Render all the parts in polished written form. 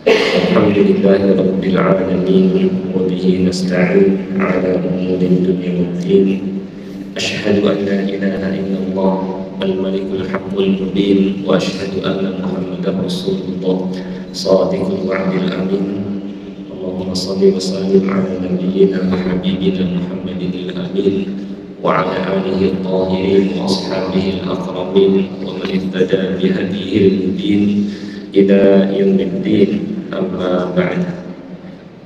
الحمد لله رب العالمين وبه نستعين على أمور الدنيا والدين. أشهد أن لا إله إلا الله الملك الحق المبين، وأشهد أن محمدا رسول الله صادق الوعد الأمين. اللهم صل وسلم على نبينا وحبيبنا محمد الأمين وعلى آله الطاهرين وأصحابه الأكرمين ومن اهتدى بهديه المبين إلى يوم الدين. Amma ba'd.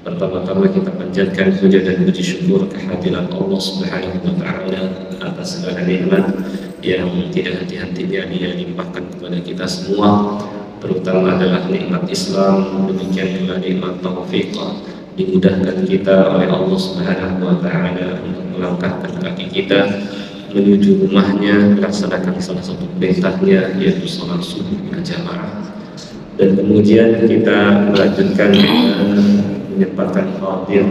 Pertama-tama kita panjatkan puja dan puji syukur kehadiran Allah Subhanahu wa taala atas segala nikmat yang tidak henti-hentinya Dia limpahkan kepada kita semua, terutama adalah nikmat Islam, demikian juga nikmat taufik, dimudahkan kita oleh Allah Subhanahu wa taala untuk melangkahkan kaki kita menuju rumahnya, melaksanakan salah satu perintahnya, yaitu salat subuh berjamaah. Dan kemudian kita melanjutkan dengan menyempatkan hadir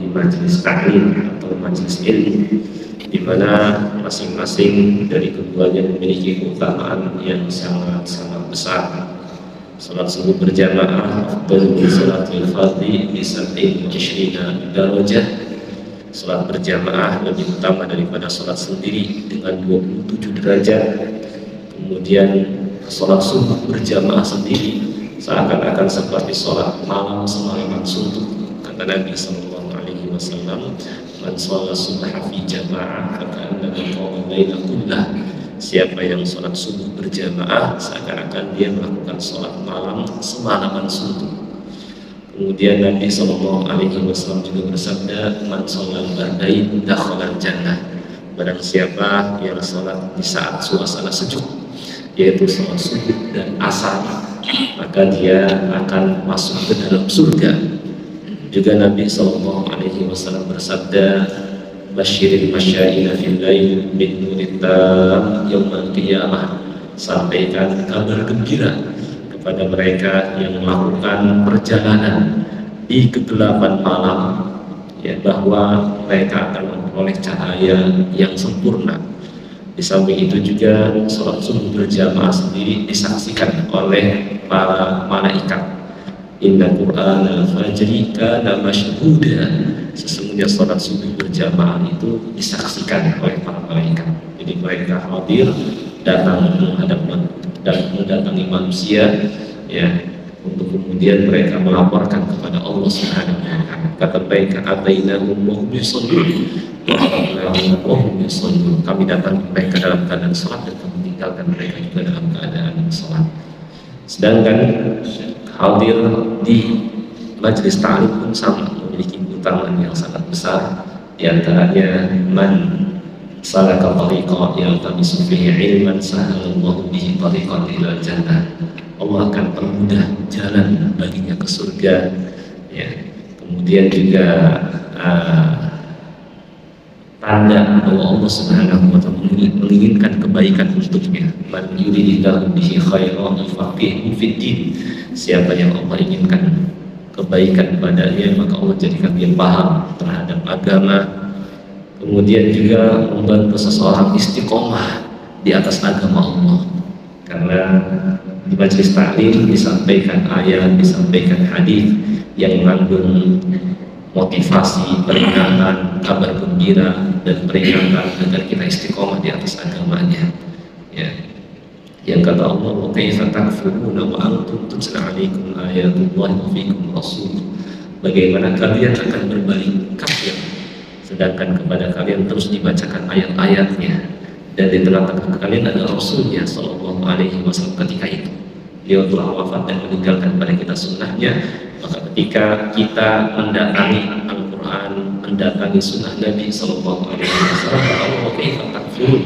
di majelis ta'lim atau majelis ilmu, di mana masing-masing dari keduanya memiliki keutamaan yang sangat-sangat besar. Salat subuh berjamaah afdal min salatil fardhi bi 27 darajah. Salat berjamaah lebih utama daripada salat sendiri dengan 27 derajat. Kemudian salat subuh berjamaah sendiri seakan-akan seperti salat malam semalaman suntuk. Kata Nabi sallallahu alaihi wasallam, "Man shalla subha fi jama'ah faka'annama qama laila kullah." Siapa yang salat subuh berjamaah seakan-akan dia melakukan salat malam semalaman suntuk. Kemudian Nabi sallallahu alaihi wasallam juga bersabda, "Man shalla al-bardain dakhala al-jannah." Barang siapa yang salat di saat suasana sejuk, yaitu salat subuh dan asar, maka dia akan masuk ke dalam surga. Juga Nabi sallallahu alaihi wasallam bersabda, "Basyiril masyaina fil lail bin nurit tam yaumil qiyamah." Sampaikan kabar gembira kepada mereka yang melakukan perjalanan di kegelapan malam, ya, bahwa mereka akan memperoleh cahaya yang sempurna. Di samping itu juga sholat subuh berjamaah sendiri disaksikan oleh para malaikat. Inna Qur'an al-fajri kana masyhuda. Sesungguhnya sholat subuh berjamaah itu disaksikan oleh para malaikat. Jadi mereka hadir, datang mendatangi manusia, ya, untuk kemudian mereka melaporkan kepada Allah Subhanahu wa taala. Kata mereka, "Atainahum wa hum yusallun." Kami datang mereka dalam keadaan sholat dan kami tinggalkan mereka juga dalam keadaan sholat. Sedangkan hadir di majelis ta'lim pun sama, memiliki keutamaan yang sangat besar. Di antaranya, man salaka tariqa yaltamisu fihi ilman sahalallahu bihi tariqan ila jannah. Allah akan permudah jalan baginya ke surga, ya. Kemudian juga tanda bahwa Allah Subhanahu wa taala menginginkan kebaikan untuknya. Man yuridillahu bihi khairan yufaqihuhu fid din. Siapa yang Allah inginkan kebaikan padanya, maka Allah jadikan dia paham terhadap agama. Kemudian juga membantu seseorang istiqomah di atas agama Allah. Karena di majelis ta'lim disampaikan ayat, disampaikan hadis yang mengandung motivasi, peringatan, kabar gembira, dan peringatan agar kita istiqomah di atas agamanya, ya. Yang kata Allah, "Wa kaifa takfuruna wa antum tutla 'alaikum ayatullahi wa fiikum rasul." Bagaimana kalian akan berbalik kafir sedangkan kepada kalian terus dibacakan ayat-ayatnya dan di tengah-tengah kalian ada Rasulnya sallallahu alaihi wasallam. Ketika itu beliau telah wafat dan meninggalkan pada kita sunnahnya. Maka ketika kita mendatangi Al-Quran, mendatangi sunnah Nabi sallallahu alaihi wasallam, Allah kaifa takfurun,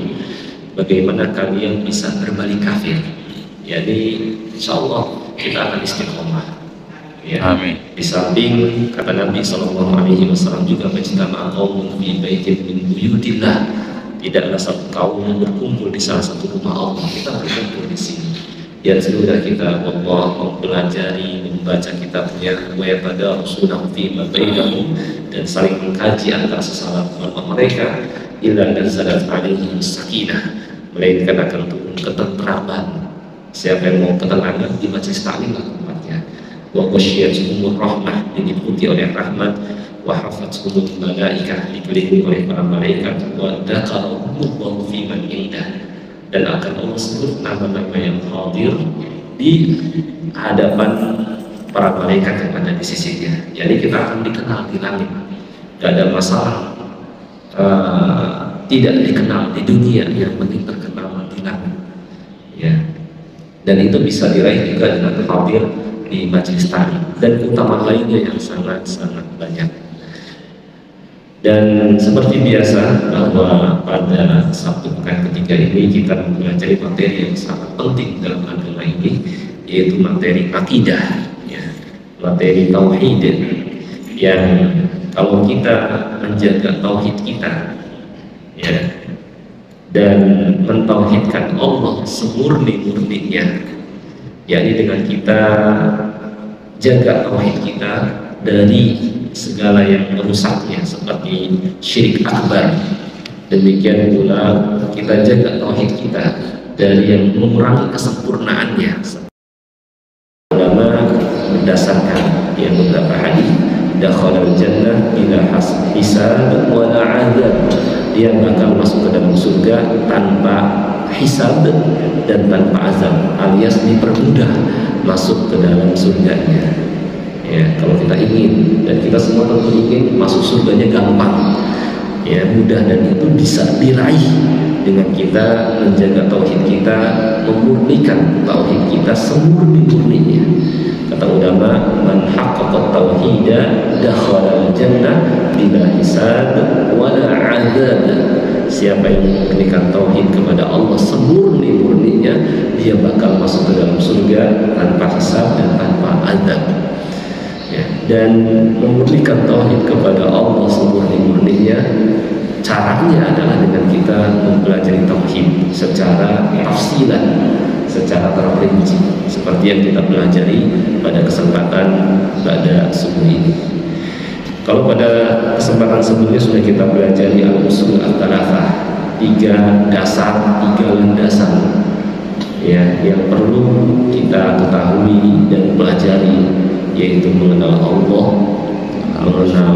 bagaimana kalian bisa berbalik kafir? Jadi insyaallah kita akan istiqomah, ya. Amin. Di samping kata Nabi sallallahu alaihi wasallam juga, "Majtama'a qaumun fi baitin min buyutillah." Tidaklah satu kaum berkumpul di salah satu rumah Allah. Kita berkumpul di sini. Ya, sudah kita Allah mempelajari, membaca kitabnya, wa yatadarasunahu fima bainahum, dan saling mengkaji antara sesama mereka. Illa nazalat alaihim sakinah, melainkan akan turun ketenteraman, Siapa yang mau ketenangan di majelis taklim lah tempatnya. Wa ghasyiyatuhumur rahmah, diliputi oleh rahmat. Wa hafathumul malaikah, dikelilingi oleh para malaikat. Wa dzakarahumullahu fi man indah, dan akan Allah sebut nama-nama yang hadir di hadapan para malaikat yang ada di sisinya. Jadi kita akan dikenal di langit, tidak ada masalah. Tidak dikenal di dunia, yang penting terkenal di langit. Ya. Dan itu bisa diraih juga dengan hadir di majelis taklim, dan utama lainnya yang sangat-sangat banyak. Dan seperti biasa bahwa pada Sabtu pekan ketiga ini kita mempelajari materi yang sangat penting dalam agama ini, yaitu materi akidah, ya, materi tauhid, yang kalau kita menjaga tauhid kita, ya, dan mentauhidkan Allah semurni-murninya, yakni dengan kita jaga tauhid kita dari segala yang merusaknya seperti syirik akbar. Demikian pula kita jaga tauhid kita dari yang mengurangi kesempurnaannya. Ulama berdasarkan yang beberapa hadis, dakhalal jannah bila hisab wa la adzab, dia bakal masuk ke dalam surga tanpa hisab dan tanpa azab, alias dipermudah masuk ke dalam surganya. Ya, kalau kita ingin, dan kita semua tentu ingin masuk surganya gampang, ya, mudah, dan itu bisa diraih dengan kita menjaga tauhid kita, memurnikan tauhid kita semurni-murninya. Kata ulama, man haqqaqa tauhida dakhala al-jannah bila hisab wala adzab. Siapa yang memurnikan tauhid kepada Allah semurni-murninya, dia bakal masuk ke dalam surga tanpa hisab dan tanpa azab. Ya, dan memurnikan tauhid kepada Allah semurni-murninya, caranya adalah dengan kita mempelajari tauhid secara tafsilan, secara terperinci, seperti yang kita pelajari pada kesempatan pada subuh ini. Kalau pada kesempatan sebelumnya sudah kita pelajari al-usul al-thalathah, 3 dasar, 3 landasan, ya, yang perlu kita ketahui dan pelajari, yaitu mengenal Allah, mengenal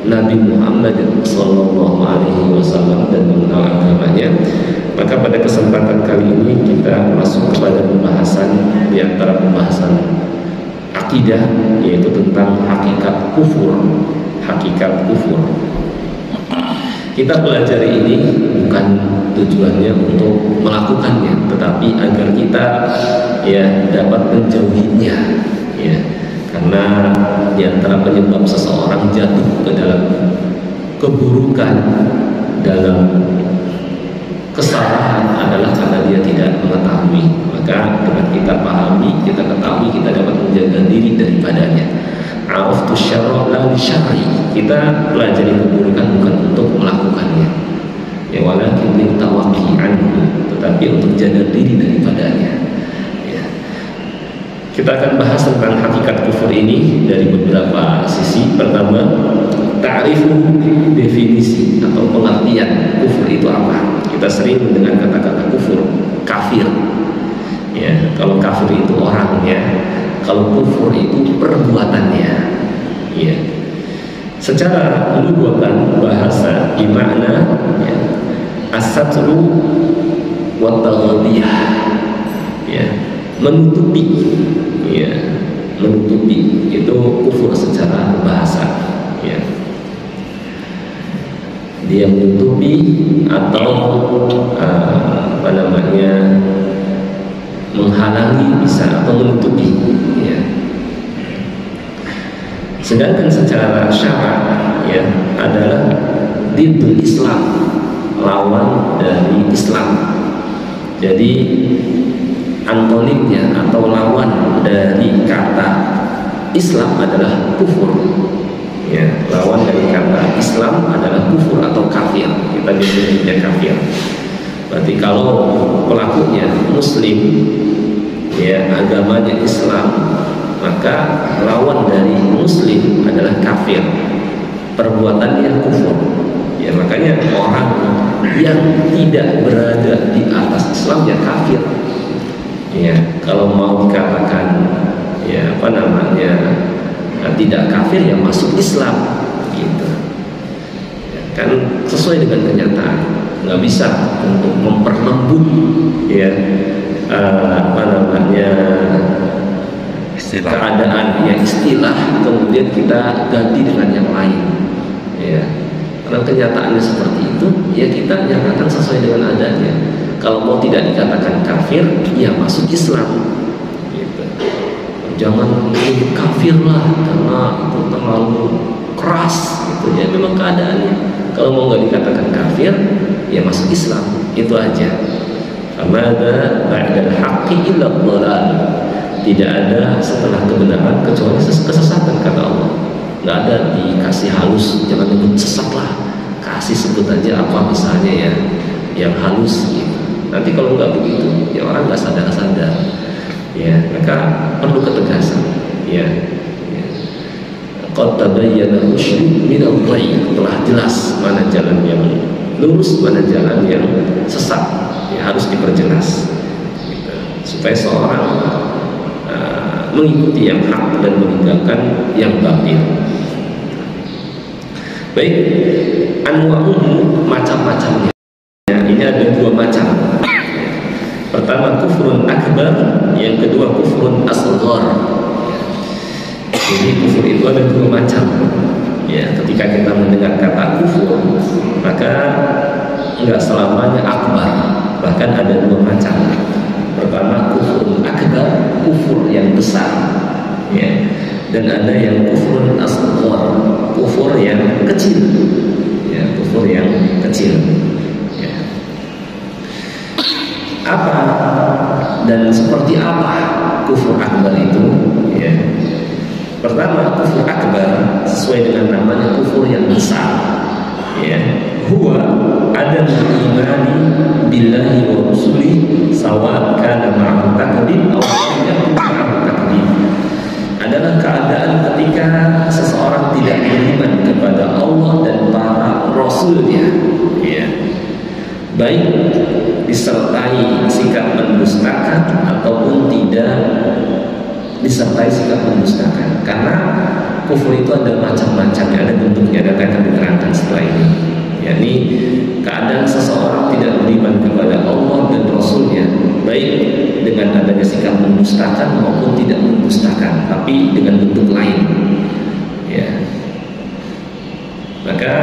Nabi Muhammad SAW, dan mengenal agamanya. Maka pada kesempatan kali ini kita masuk kepada pembahasan di antara pembahasan akidah, yaitu tentang hakikat kufur. Hakikat kufur. Kita pelajari ini bukan tujuannya untuk melakukannya, tetapi agar kita, ya, dapat menjauhinya, ya. Karena di antara penyebab seseorang jatuh ke dalam keburukan, dalam kesalahan, adalah karena dia tidak mengetahui. Maka dengan kita pahami, kita ketahui, kita dapat menjaga diri daripadanya. Araftu syarra la li syarri. Kita pelajari keburukan bukan untuk melakukannya, ya, walakin litawaqi anhu, tetapi untuk jaga diri daripadanya. Kita akan bahas tentang hakikat kufur ini dari beberapa sisi. Pertama, ta'rifu, definisi atau pengertian kufur itu apa. Kita sering mendengar kata-kata kufur, kafir. Ya, kalau kafir itu orangnya, kalau kufur itu perbuatannya. Ya. Secara lughatan bahasa dimana, ya, as-satru wa taghdiyah, ya, menutupi, ya, menutupi itu kufur secara bahasa, ya. Dia menutupi atau apa namanya, menghalangi bisa, atau menutupi, ya. Sedangkan secara syara', ya, adalah didul Islam, lawan dari Islam. Jadi antonimnya atau lawan dari kata Islam adalah kufur, ya, lawan dari kata Islam adalah kufur atau kafir. Kita definisinya kafir. Berarti kalau pelakunya Muslim, ya, agamanya Islam, maka lawan dari Muslim adalah kafir, perbuatannya kufur. Ya, makanya orang yang tidak berada di atas Islam ya kafir. Ya, kalau mau dikatakan ya apa namanya tidak kafir ya masuk Islam gitu. Ya, kan sesuai dengan kenyataan. Nggak bisa untuk memperlembut ya apa namanya keadaan ya istilah kemudian kita ganti dengan yang lain ya, karena kenyataannya seperti itu ya kita nyatakan sesuai dengan adanya. Kalau mau tidak dikatakan kafir ya masuk Islam gitu. Jangan menyebut kafir lah karena itu terlalu keras gitu ya, memang keadaannya. Kalau mau nggak dikatakan kafir ya masuk Islam, itu aja. Amada ba'dal haqqi illa dhalal. Tidak ada setelah kebenaran kecuali kesesatan, kata Allah. Nggak ada dikasih halus, jangan menyebut sesat lah, kasih sebut aja apa misalnya ya yang halus gitu. Nanti kalau nggak begitu ya orang nggak sadar-sadar ya, maka perlu ketegasan ya. Qad tabayyana rusydu minal ghayy, telah jelas mana jalan yang lurus, mana jalan yang sesat ya, harus diperjelas gitu. Supaya seorang mengikuti yang hak dan meninggalkan yang batil. Baik, anwa'uhu, macam-macamnya ya, ini ada dua macam. Pertama kufrun akbar, yang kedua kufrun asghar. Jadi kufur itu ada dua macam ya. Ketika kita mendengar kata kufur maka enggak selamanya akbar, bahkan ada dua macam. Pertama kufur akbar, kufur yang besar ya, dan ada yang kufur asghar, kufur yang kecil ya, kufur yang kecil ya. Apa dan seperti apa kufur akbar itu ya? Pertama, kufur akbar sesuai dengan namanya kufur yang besar ya. Huwa adam imani billahi wa rusulihi sawa kana ma'ahu takdzib aw tidak ma'ahu takdzib. Adalah keadaan ketika seseorang tidak beriman kepada Allah dan para rasulnya ya, baik disertai sikap mendustakan ataupun tidak disertai sikap mendustakan. Karena kufur itu ada macam-macamnya, ada bentuknya, dan akan diterangkan setelah ini. Yakni keadaan seseorang tidak beriman kepada Allah dan Rasulnya, baik dengan adanya sikap mendustakan maupun tidak mendustakan, tapi dengan bentuk lain. Ya. Maka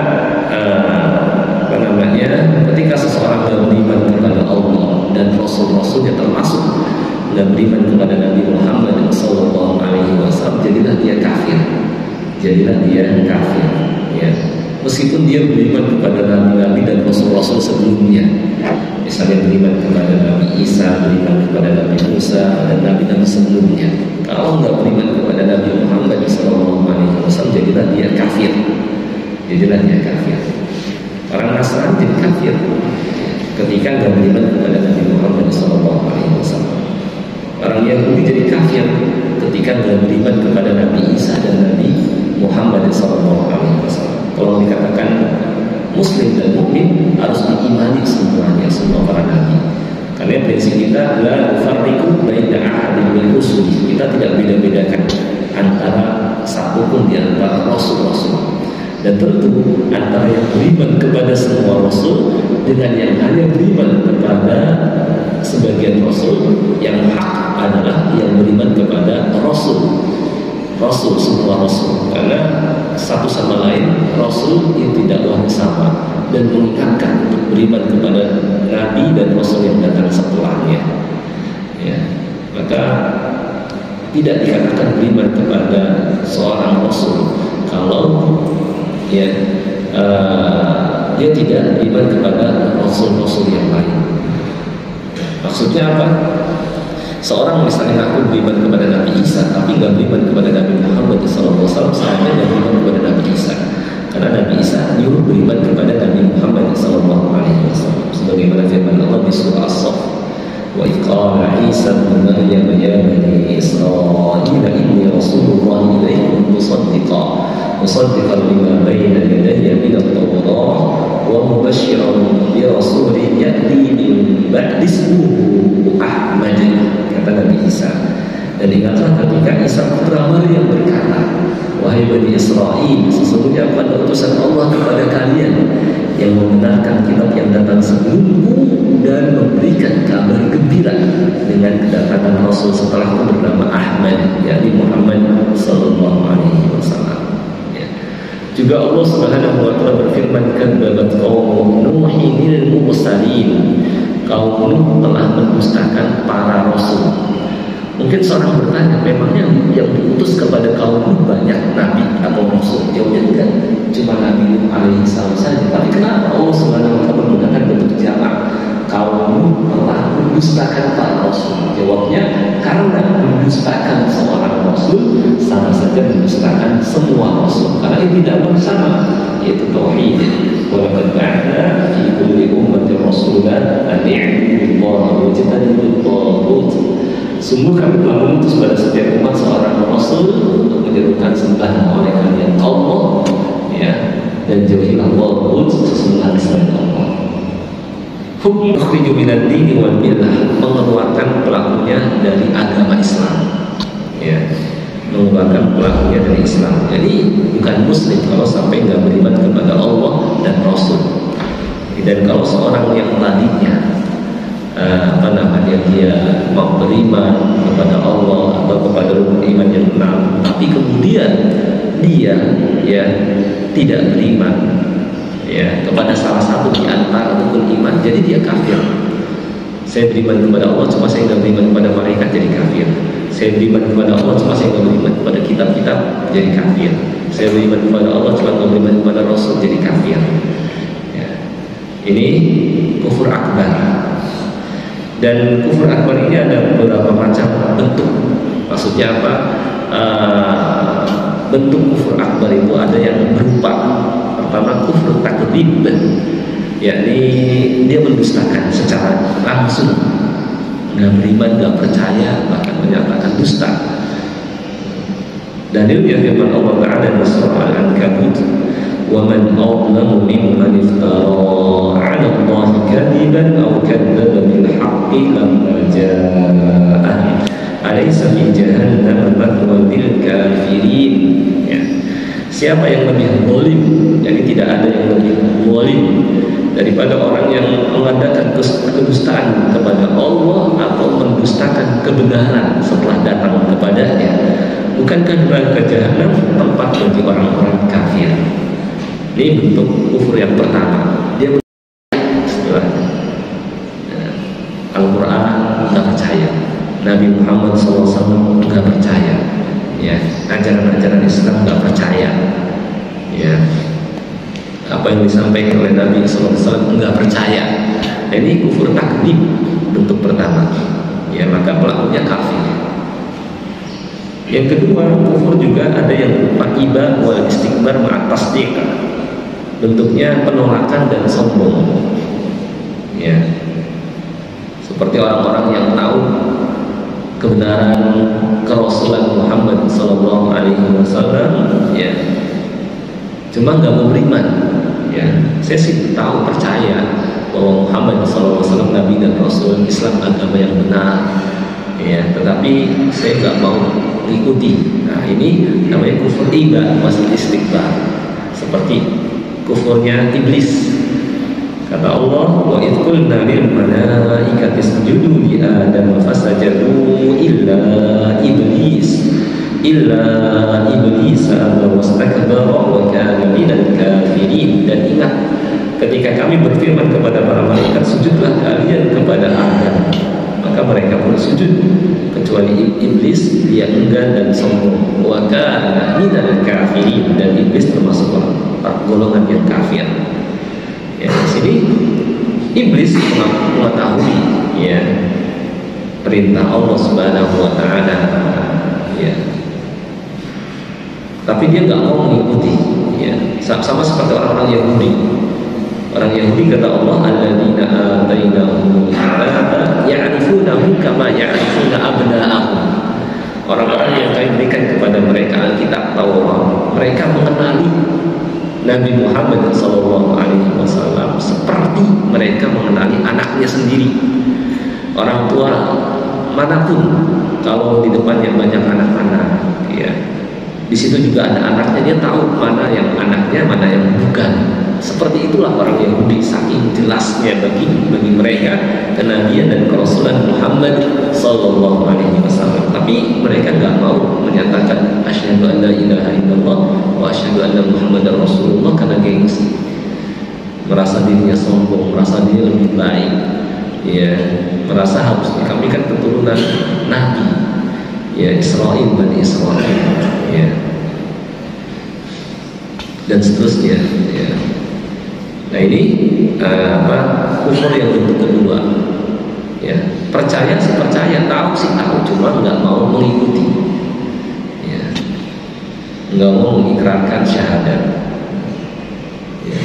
apa namanya? Ketika seseorang tidak beriman kepada Allah dan Rasul-Rasulnya, termasuk dan beriman kepada Nabi Muhammad SAW, jadilah dia kafir. Jadilah dia kafir ya. Meskipun dia beriman kepada Nabi-Nabi dan Rasul-Rasul sebelumnya, misalnya beriman kepada Nabi Isa, beriman kepada Nabi Musa dan Nabi-Nabi sebelumnya. Kalau nggak beriman kepada Nabi Muhammad SAW, jadilah dia kafir. Jadilah dia kafir. Orang Nasrani jadi kafir ketika nggak beriman kepada Nabi Muhammad SAW. Orang Yahudi jadi kafir ketika tidak beriman kepada Nabi Isa dan Nabi Muhammad SAW. Kalau dikatakan Muslim dan mukmin harus diimani semuanya, semua para nabi. Karena prinsip kita la nufarriqu baina ahadin min rusuli. Kita tidak beda-bedakan antara satu pun di antara rasul-rasul. Dan tentu antara yang beriman kepada semua rasul dengan yang hanya beriman kepada sebagian rasul, yang hak adalah yang beriman kepada rasul, semua rasul. Karena satu sama lain rasul itu tidaklah sama, dan mengingatkan untuk beriman kepada nabi dan rasul yang datang setelahnya ya. Maka tidak dikatakan beriman kepada seorang rasul kalau ya dia tidak beriman kepada rasul-rasul yang lain. Maksudnya apa? Seorang misalnya ngaku beriman kepada Nabi Isa tapi nggak beriman kepada Nabi Muhammad SAW, sama dia beriman kepada Nabi Isa. Karena Nabi Isa nyuruh beriman kepada Nabi Muhammad SAW, sebagaimana firman Allah di surah As-Saff, wa iqala Isa ibn Maryam ya bani Israil inni rasulullah ilaikum musaddiqan lima bayna yadayya min at-Tawrah wa mubasysyiran bi rasulin ya'ti min ba'di ismuhu Ahmad, kata Nabi Isa. Dan ingatlah ketika Isa putra Maryam berkata, wahai Bani Israel, sesungguhnya aku adalah utusan Allah kepada kalian yang membenarkan kitab yang datang sebelummu dan memberikan kabar gembira dengan kedatangan Rasul setelahku bernama Ahmad, yakni Muhammad sallallahu alaihi wasallam. Ya. Juga Allah Subhanahu wa taala berfirman, kadzabat qaum Nuhin al-mursalin, kaum Nuh telah mendustakan para rasul. Mungkin seorang bertanya, memangnya yang diutus kepada kaum Nuh banyak nabi atau rasul? Jawabnya enggak, cuma Nabi Nuh alaihi salam saja. Tapi kenapa Allah Subhanahu wa taala menggunakan bentuk jamak? Kaum Nuh telah mendustakan para rasul. Jawabnya, karena mendustakan seorang rasul sama saja mendustakan semua rasul. Karena ini tidak bersama, yaitu tauhid. Wa laqad ba'athna fi kulli ummatin rasulan an i'budu Allaha wa ijtanibut taghut. Sungguh kami telah mengutus pada setiap umat seorang rasul untuk menyerukan sembah oleh kalian Allah, ya, dan jauhilah taghut, sesungguhnya selain Allah. Hukum ukhriju minad dini wal millah, mengeluarkan pelakunya dari agama Islam, ya, mengeluarkan pelakunya dari Islam. Jadi bukan muslim kalau sampai nggak beriman kepada Allah dan Rasul. Dan kalau seorang yang tadinya dia mau beriman kepada Allah atau kepada rukun iman yang 6, tapi kemudian dia ya tidak beriman ya kepada salah satu di antara rukun iman, jadi dia kafir. Saya beriman kepada Allah, cuma saya nggak beriman kepada malaikat, jadi kafir. Saya beriman kepada Allah, cuma saya nggak beriman kepada kitab-kitab, jadi kafir. Saya beriman kepada Allah, cuma nggak beriman kepada Rasul, jadi kafir. Ya. Ini kufur akbar. Dan kufur akbar ini ada beberapa macam bentuk. Maksudnya apa? Bentuk kufur akbar itu ada yang berupa, pertama kufur takdzib, yakni dia mendustakan secara langsung, nggak beriman, nggak percaya, bahkan menyatakan dusta. Dalilnya firman Allah Ta'ala dalam surah Al-Ankabut, وَمَنْ أَظْلَمُ مِمَّنِ افْتَرَىٰ عَلَى اللَّهِ كَذِبًا أَوْ كَذَّبَ بِالْحَقِّ لَمَّا جَاءَهُ أَلَيْسَ فِي جَهَنَّمَ مَثْوًى لِلْكَافِرِينَ. Ya. Siapa yang lebih zalim, jadi tidak ada yang lebih zalim daripada orang yang mengadakan kedustaan kepada Allah atau mendustakan kebenaran setelah datang kepadanya. Bukankah neraka jahanam tempat bagi orang-orang kafir? Ini bentuk kufur yang pertama. Dia setelah Al-Quran nggak percaya, Nabi Muhammad SAW nggak percaya, ya, ajaran-ajaran Islam nggak percaya, ya, apa yang disampaikan oleh Nabi SAW nggak percaya. Ini kufur takdzib bentuk pertama, ya, maka pelakunya kafir. Yang kedua, kufur juga ada yang berupa iba wal istikbar ma'at tasdiq, bentuknya penolakan dan sombong, ya, seperti orang-orang yang tahu kebenaran kerasulan Muhammad Sallallahu Alaihi Wasallam, ya, cuma nggak mau beriman, ya. Saya sih tahu, percaya bahwa Muhammad Sallallahu Alaihi Wasallam Nabi dan Rasul, Islam agama yang benar, ya, tetapi saya nggak mau mengikuti. Nah, ini namanya kufur iba masih istikbar, seperti kufurnya iblis. Kata Allah, wa idh qulna lil malaikati isjudu li Adam fasajadu illa iblis aba wastakbara wa kana minal kafirin. Dan ingat ketika kami berfirman kepada para malaikat, sujudlah kalian kepada Adam, maka mereka pun sujud kecuali iblis, dia enggan dan sombong. Wa kana minal kafirin, dan iblis termasuk golongan yang kafir. Ya, di sini iblis mengetahui, ya, perintah Allah Subhanahu wa Ta'ala, ya, tapi dia nggak mau mengikuti, ya, sama seperti orang-orang Yahudi. Orang Yahudi kata Allah, alladzina atainahumul kitaba ya'rifunahu kama ya'rifuna abna'ahum. Orang-orang yang kami berikan kepada mereka Alkitab Taurat, mereka mengenali Nabi Muhammad SAW seperti mereka mengenali anaknya sendiri. Orang tua manapun kalau di depannya banyak anak-anak, ya, di situ juga ada anaknya, dia tahu mana yang anaknya, mana yang bukan. Seperti itulah orang Yahudi, saking jelasnya bagi mereka kenabian dan kerasulan Muhammad SAW. Tapi mereka nggak mau menyatakan asyhadu an la ilaha illallah wa asyhadu anna Muhammadar Rasulullah karena gengsi, merasa dirinya sombong, merasa dirinya lebih baik, ya, merasa harusnya kami kan keturunan Nabi, ya, Israel, Bani Israel, ya, dan seterusnya, ya. Nah ini kufur yang bentuk kedua, ya, percaya sih percaya, tahu sih tahu, cuma nggak mau mengikuti, ya, nggak mau mengikrarkan syahadat, ya.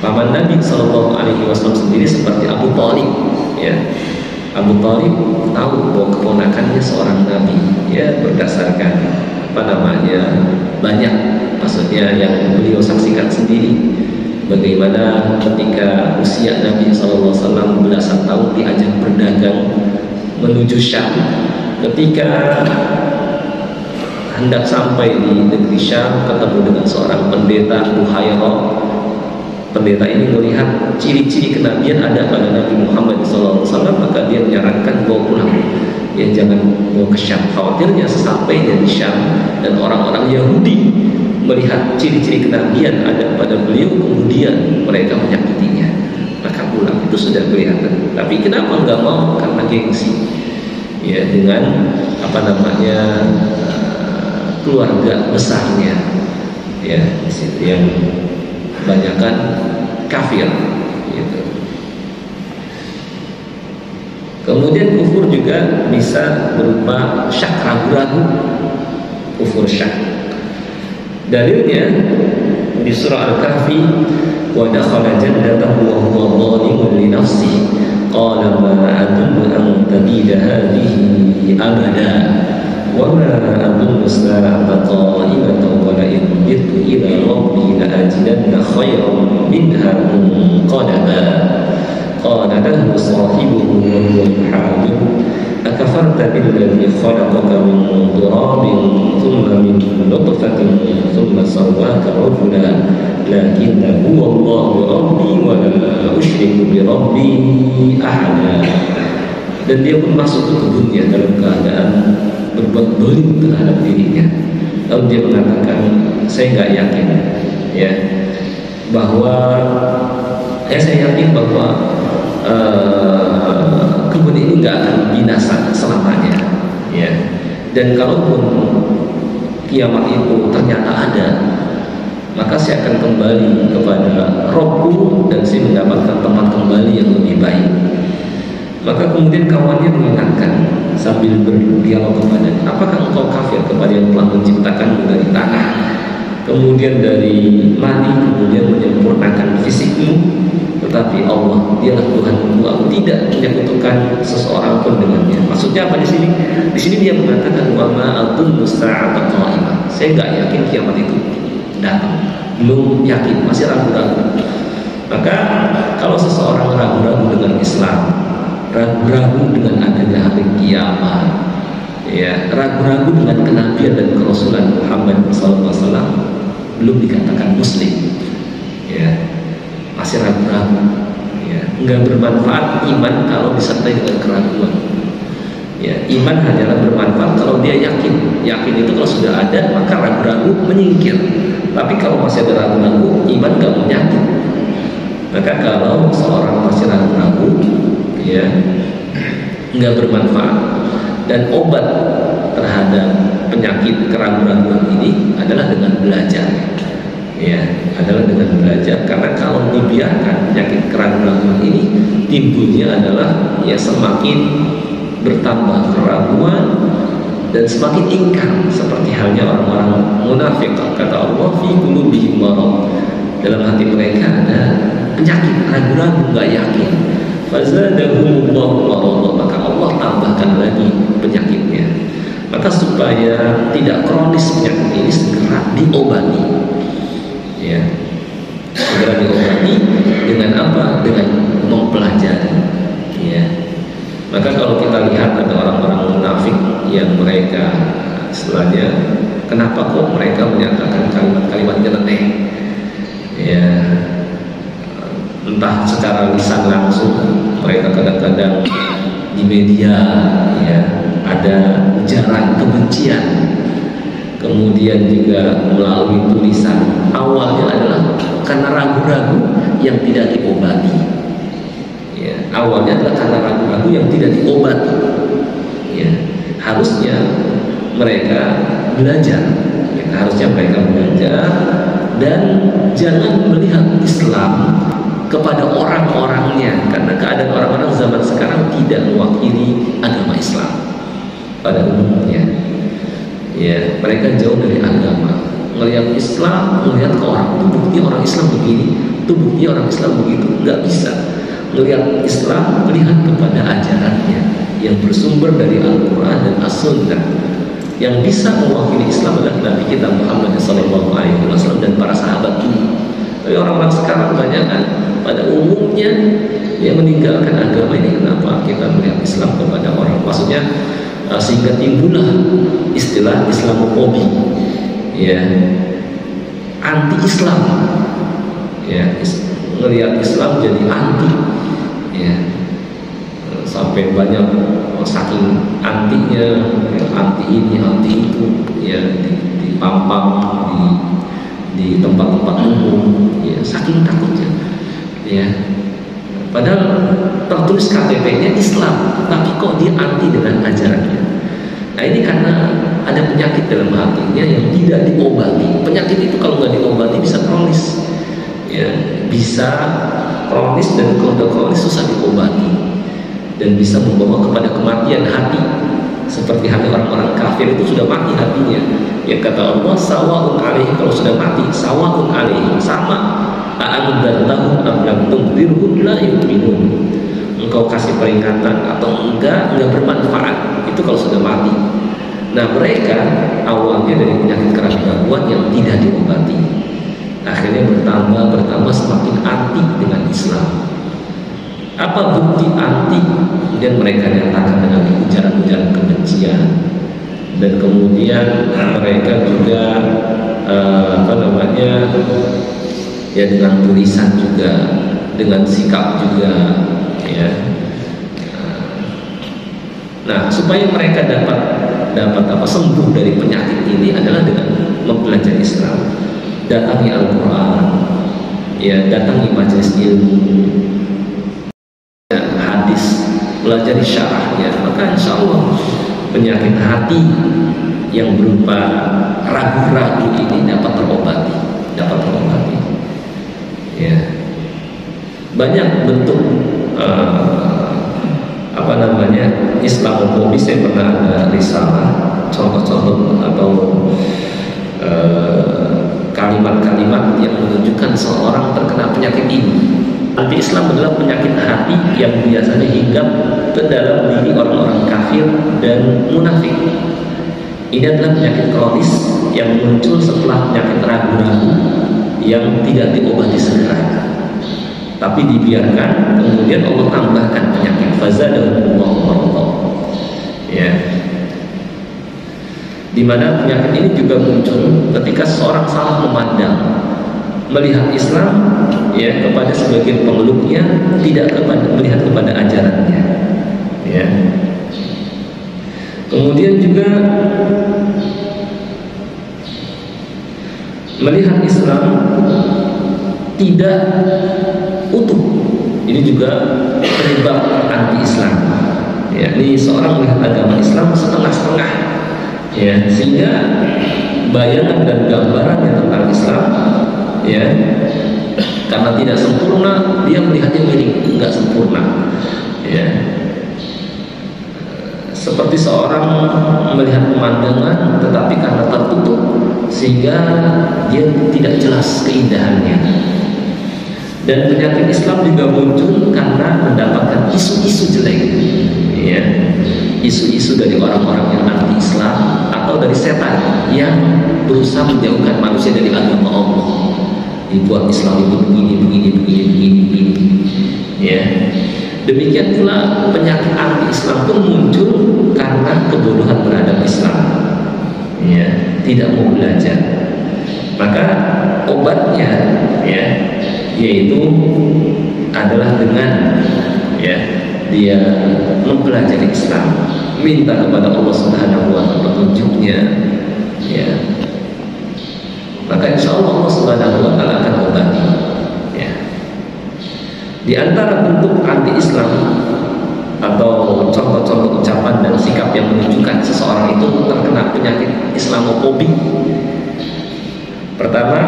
Paman Nabi SAW sendiri seperti Abu Thalib, ya. Abu Thalib tahu bahwa keponakannya seorang Nabi, ya, berdasarkan banyak, maksudnya yang beliau saksikan sendiri. Bagaimana ketika usia Nabi SAW belasan tahun diajak berdagang menuju Syam, ketika hendak sampai di negeri Syam ketemu dengan seorang pendeta Buhairah. Pendeta ini melihat ciri-ciri kenabian ada pada Nabi Muhammad SAW, maka dia menyarankan bawa pulang, ya, jangan bawa ke Syam, khawatirnya sesampainya di Syam dan orang-orang Yahudi melihat ciri-ciri kenabian ada pada beliau, kemudian mereka menyakitinya, maka pulang. Itu sudah kelihatan. Tapi kenapa nggak mau? Karena gengsi, ya, dengan keluarga besarnya, ya, yang kebanyakan kafir, gitu. Kemudian kufur juga bisa berupa syak, ragu-ragu, kufur syak. Dalilnya di surah Al-Kahfi, wa dakhala jannatahu wa huwa zalimun li nafsihi qala ma adunnu an tabida hadhihi abada wa ma adunnu as-sa'ata qa'imatan wa la in jitu ila rabbi la ajidanna khayran minha munqalaba qala lahu sahibuhu wa huwa yuhawiruhu akafarta billadhi khalaqaka min turabin thumma min nutfatin thumma sawwaka rajula lakinna huwa Allahu rabbi wa la usyriku bi rabbi ahada. Dan dia pun masuk ke kebunnya dalam keadaan berbuat zalim terhadap dirinya. Lalu dia mengatakan, saya nggak yakin, ya, bahwa saya yakin bahwa kebun ini nggak akan binasa selamanya, ya. Dan kalaupun kiamat itu ternyata ada, maka saya akan kembali kepada Robku dan saya mendapatkan tempat kembali yang lebih baik. Maka kemudian kawannya mengingatkan sambil berdialog kepadanya, apakah engkau kafir kepada yang telah menciptakanmu dari tanah, kemudian dari mani, kemudian menyempurnakan fisikmu? Tetapi Allah, dialah Tuhanmu, aku tidak menyekutukan seseorang pun dengannya. Maksudnya apa di sini? Di sini dia mengatakan wa ma adunnu as-sa'ata qa'imah. Saya nggak yakin kiamat itu datang, belum yakin, masih ragu-ragu. Maka kalau seseorang ragu-ragu dengan Islam, ragu-ragu dengan adanya hari kiamat, ya, ragu-ragu dengan kenabian dan kerasulan Muhammad SAW, belum dikatakan Muslim, ya, masih ragu-ragu, ya, nggak bermanfaat iman kalau disertai dengan keraguan, ya. Iman hanyalah bermanfaat kalau dia yakin. Yakin itu kalau sudah ada maka ragu-ragu menyingkir. Tapi kalau masih ada ragu-ragu, iman nggak menyatu. Maka kalau seorang masih ragu-ragu, ya, nggak bermanfaat. Dan obat terhadap penyakit keraguan-raguan ini adalah dengan belajar, ya, adalah dengan belajar. Karena kalau dibiarkan penyakit keraguan-raguan ini timbulnya adalah, ya, semakin bertambah keraguan dan semakin ingkar, seperti halnya orang-orang munafik. Kata Allah, fi qulubihim marad, dalam hati mereka ada penyakit, ragu-ragu, nggak yakin. Fazadahumullahu marad, maka Allah tambahkan lagi penyakitnya. Maka supaya tidak kronis penyakit ini segera diobati, ya, dengan mempelajari, ya. Maka kalau kita lihat ada orang-orang munafik yang mereka istilahnya, kenapa kok mereka menyatakan kalimat-kalimat nyeleneh, ya, entah secara lisan langsung, mereka kadang-kadang di media, ya, ada ujaran kebencian, kemudian juga melalui tulisan. Awalnya adalah karena ragu-ragu yang tidak diobati, ya, awalnya adalah karena ragu-ragu yang tidak diobati, ya. Harusnya mereka belajar, ya, harusnya mereka belajar dan jangan melihat Islam kepada orang-orangnya, karena keadaan orang-orang zaman sekarang tidak mewakili agama Islam pada umumnya, ya. Mereka jauh dari agama, melihat Islam, melihat ke orang, itu bukti orang Islam begini, itu bukti orang Islam begitu. Nggak bisa melihat Islam, melihat kepada ajarannya yang bersumber dari Al-Quran dan As-Sunnah. Yang bisa mewakili Islam adalah Nabi kita Muhammad SAW dan para sahabat ini. Tapi orang-orang sekarang banyak kan pada umumnya yang meninggalkan agama ini. Kenapa? Kita melihat Islam kepada orang, maksudnya sehingga timbullah istilah Islamofobi, ya, anti-Islam, ya, melihat Islam jadi anti, ya, sampai banyak saking antinya, ya, anti ini, anti itu, ya, dipampang di tempat-tempat umum, ya, saking takutnya, ya. Padahal tertulis KTP-nya Islam, tapi kok dia anti dengan ajarannya. Nah, ini karena ada penyakit dalam hatinya yang tidak diobati. Penyakit itu kalau nggak diobati bisa kronis, ya, bisa kronis, dan kalau udah kronis susah diobati dan bisa membawa kepada kematian hati. Seperti hati orang-orang kafir itu sudah mati hatinya. Ya, kata Allah, sawaun alaihim, kalau sudah mati, sawaun alaihim, sama. A'andzartahum am lam tundzirhum la yu'minun. Engkau kasih peringatan atau enggak bermanfaat. Itu kalau sudah mati. Nah, mereka awalnya dari penyakit keraguan yang tidak diobati, akhirnya bertambah semakin anti dengan Islam. Apa bukti anti? Kemudian mereka nyatakan dengan ujaran-ujaran kebencian, dan kemudian mereka juga ya, dengan tulisan juga, dengan sikap juga, ya. Nah, supaya mereka dapat sembuh dari penyakit ini adalah dengan mempelajari Islam, datangi Al-Quran, ya, datangi majelis ilmu, ya, hadis, pelajari syarahnya. Maka insya Allah penyakit hati yang berupa ragu-ragu ini dapat terobati. Ya, banyak bentuk Islamofobi. Saya pernah ada risalah contoh-contoh atau kalimat-kalimat yang menunjukkan seorang terkena penyakit ini. Anti-Islam adalah penyakit hati yang biasanya hinggap ke dalam diri orang-orang kafir dan munafik. Ini adalah penyakit kronis yang muncul setelah penyakit ragu-ragu yang tidak diobati segera, tapi dibiarkan, kemudian Allah tambahkan penyakit fazadahumullahu maradha, ya. Dimana penyakit ini juga muncul ketika seorang salah memandang, melihat Islam, ya, kepada sebagian pemeluknya, tidak melihat kepada ajarannya, ya. Kemudian juga melihat Islam tidak utuh. Ini juga penyebab anti-Islam. Ya, ini seorang melihat agama Islam setengah-setengah, ya, sehingga bayangan dan gambarannya tentang Islam, ya, karena tidak sempurna, dia melihatnya miring, enggak sempurna, ya. Seperti seorang melihat pemandangan tetapi karena tertutup sehingga dia tidak jelas keindahannya. Dan penyakit Islam juga muncul karena mendapatkan isu-isu jelek, ya, isu-isu dari orang-orang yang anti-Islam atau dari setan yang berusaha menjauhkan manusia dari agama Allah. dibuat Islam itu begini, ya. Demikian pula penyakit anti-Islam pun muncul karena kebodohan terhadap Islam, ya, tidak mau belajar. Maka obatnya, ya, yaitu adalah dengan, ya, dia mempelajari Islam, minta kepada Allah Subhanahu wa taala petunjuknya, ya. Maka insya Allah Allah Subhanahu wa taala akan obati, ya. Di antara bentuk anti-Islam atau contoh-contoh ucapan dan sikap yang menunjukkan seseorang itu terkena penyakit Islamofobi. Pertama,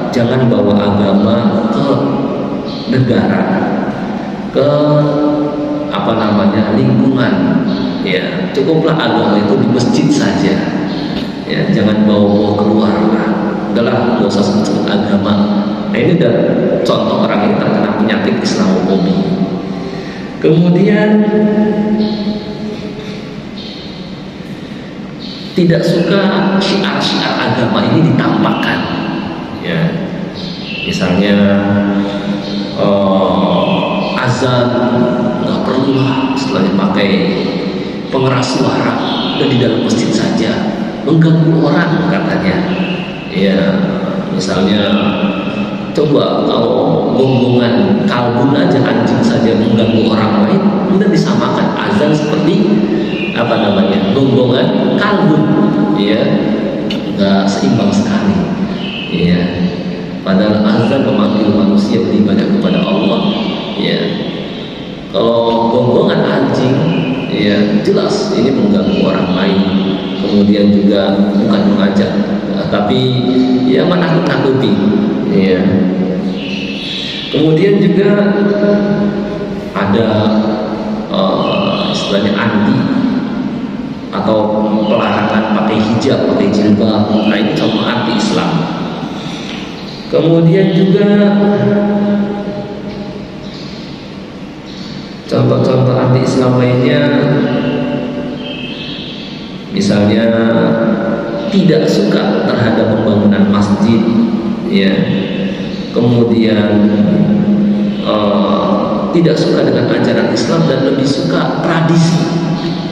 jangan bawa agama ke negara, ke lingkungan, ya. Cukuplah agama itu di masjid saja, ya. Jangan bawa keluar, udahlah, nggak usah sebut agama. Nah, ini udah contoh orang yang terkena penyakit Islamofobi. Kemudian tidak suka syiar-syiar agama ini ditampakkan, ya. Misalnya azan nggak perlu lah setelahnya pakai pengeras suara, dan di dalam masjid saja, mengganggu orang katanya, ya. Misalnya coba kalau gonggongan kalbun aja, anjing saja mengganggu orang lain, kemudian disamakan azan seperti gonggongan kalbun, ya, nggak seimbang sekali, ya. Padahal azan memanggil manusia beribadah kepada Allah, ya. Kalau gonggongan anjing, ya, jelas ini mengganggu orang lain. Kemudian juga bukan mengajak, tapi ya menakut-nakuti, ya. Kemudian juga ada istilahnya anti atau pelarangan pakai hijab, pakai jilbab. Nah, ini contoh anti-Islam. Kemudian juga contoh-contoh anti-Islam lainnya, misalnya tidak suka terhadap pembangunan masjid, ya. Kemudian tidak suka dengan ajaran Islam dan lebih suka tradisi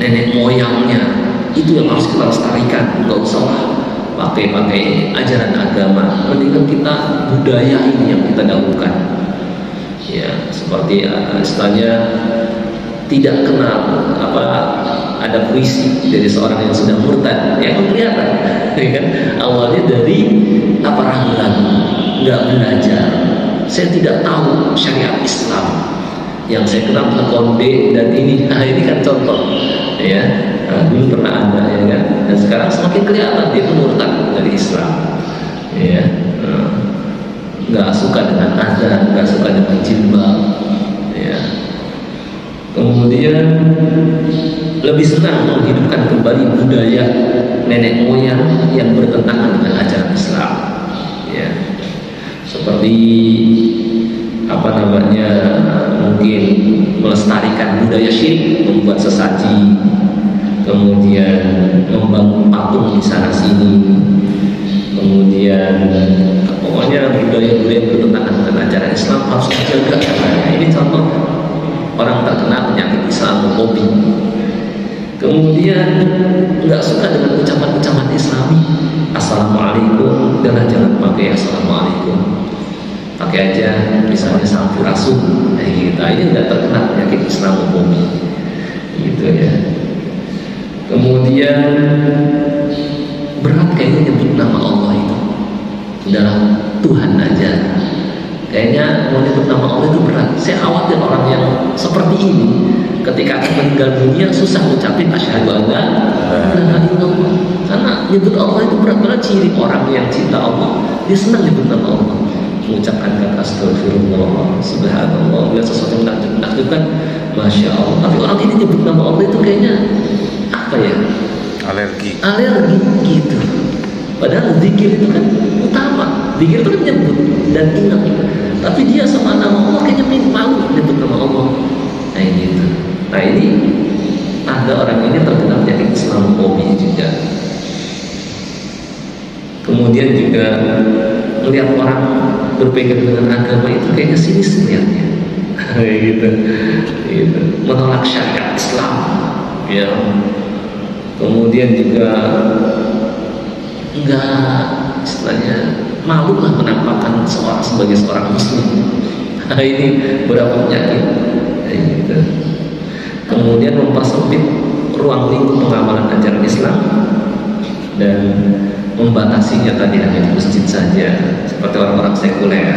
nenek moyangnya. Itu yang harus kita lestarikan. Nggak usah pakai ajaran agama, mendingan kita budaya ini yang kita dahulukan, ya. Seperti istilahnya tidak kenal ada puisi dari seorang yang sudah murtad, yang kelihatan, ya kan? Awalnya dari ragu-ragu, nggak belajar. Saya tidak tahu syariat Islam, yang saya kenal konde dan ini. Nah, ini kan contoh, ya. Nah, dulu pernah ada, ya kan? Dan sekarang semakin kelihatan dia murtad dari Islam, ya. Nggak suka dengan azan, nggak suka dengan jilbab, ya. Kemudian lebih senang menghidupkan kembali budaya nenek moyang yang bertentangan dengan ajaran Islam, ya. Seperti mungkin melestarikan budaya syirik, membuat sesaji, kemudian membangun patung di sana sini, kemudian pokoknya budaya-budaya bertentangan dengan ajaran Islam harus dijaga katanya. Ini contoh orang terkena penyakit Islamofobi. Kemudian nggak suka dengan ucapan-ucapan Islami. Assalamualaikum, udahlah jangan pakai assalamualaikum, pakai aja misalnya sampurasun, kita ini udah terkena penyakit Islamofobi, gitu, ya. Kemudian berat kayaknya nyebut nama Allah itu, udahlah Tuhan aja. Kayaknya mau nyebut nama Allah itu berat. Saya khawatir orang yang seperti ini ketika akan meninggal dunia susah ngucapin asyhadu an la ilaha illallah. Karena nyebut Allah itu berat banget. Ciri orang yang cinta Allah, dia senang nyebut nama Allah, mengucapkan kata astagfirullah, subhanallah, bila sesuatu yang menakjubkan, masya Allah. Tapi orang ini nyebut nama Allah itu kayaknya alergi gitu. Padahal zikir itu kan utama, zikir itu kan nyebut dan ingat. Tapi dia sama nama Allah kayaknya malu nyebut nama Allah. Nah, gitu. Nah, ini ada orang ini terkena penyakit Islamofobi juga. Kemudian juga melihat orang berpegang dengan agama itu kayaknya sinis niatnya. gitu, gitu. Menolak syariat Islam, ya. Kemudian juga enggak, istilahnya malu lah menampakkan seorang sebagai seorang muslim. Ini berapa penyakit, gitu. Kemudian mempersempit ruang lingkup pengamalan ajaran Islam dan membatasinya tadi hanya di masjid saja seperti orang-orang sekuler.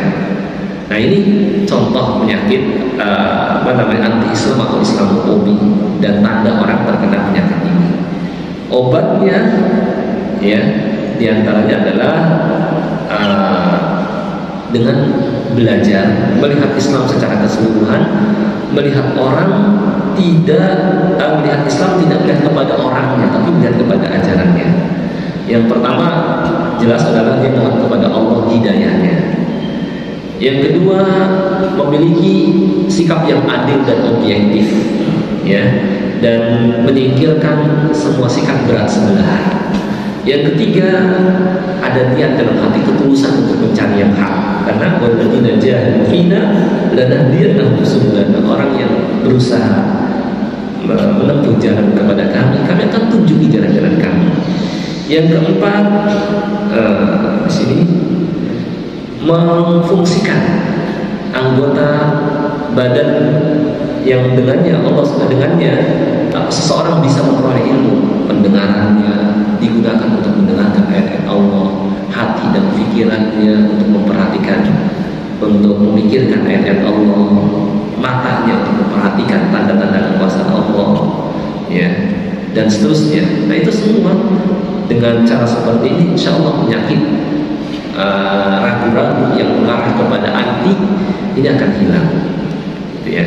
Nah ini contoh penyakit anti Islam atau Islamofobi dan tanda orang terkena penyakit ini. Obatnya ya diantaranya adalah dengan belajar melihat Islam secara keseluruhan, melihat orang tidak melihat Islam tidak melihat kepada orangnya tapi melihat kepada ajarannya. Yang pertama jelas adalah dia mohon kepada Allah hidayahnya. Yang kedua memiliki sikap yang adil dan objektif, ya, dan menyingkirkan semua sikap berat sebelah. Yang ketiga ada niat dalam hati ketulusan untuk mencari yang hak, karena walladzina jahadu fina lanahdiyannahum subulana, orang yang berusaha menempuh jalan kepada kami akan tunjuki jalan-jalan kami. Yang keempat di sini memfungsikan anggota badan yang dengannya Allah dengannya seseorang bisa memperoleh ilmu, pendengarannya digunakan untuk mendengarkan ayat-ayat Allah, hati dan pikirannya untuk memperhatikan, untuk memikirkan ayat-ayat Allah, matanya untuk memperhatikan tanda-tanda kekuasaan Allah, ya, dan seterusnya. Nah itu semua dengan cara seperti ini, insya Allah penyakit ragu-ragu yang mengarah kepada anti ini akan hilang, gitu ya.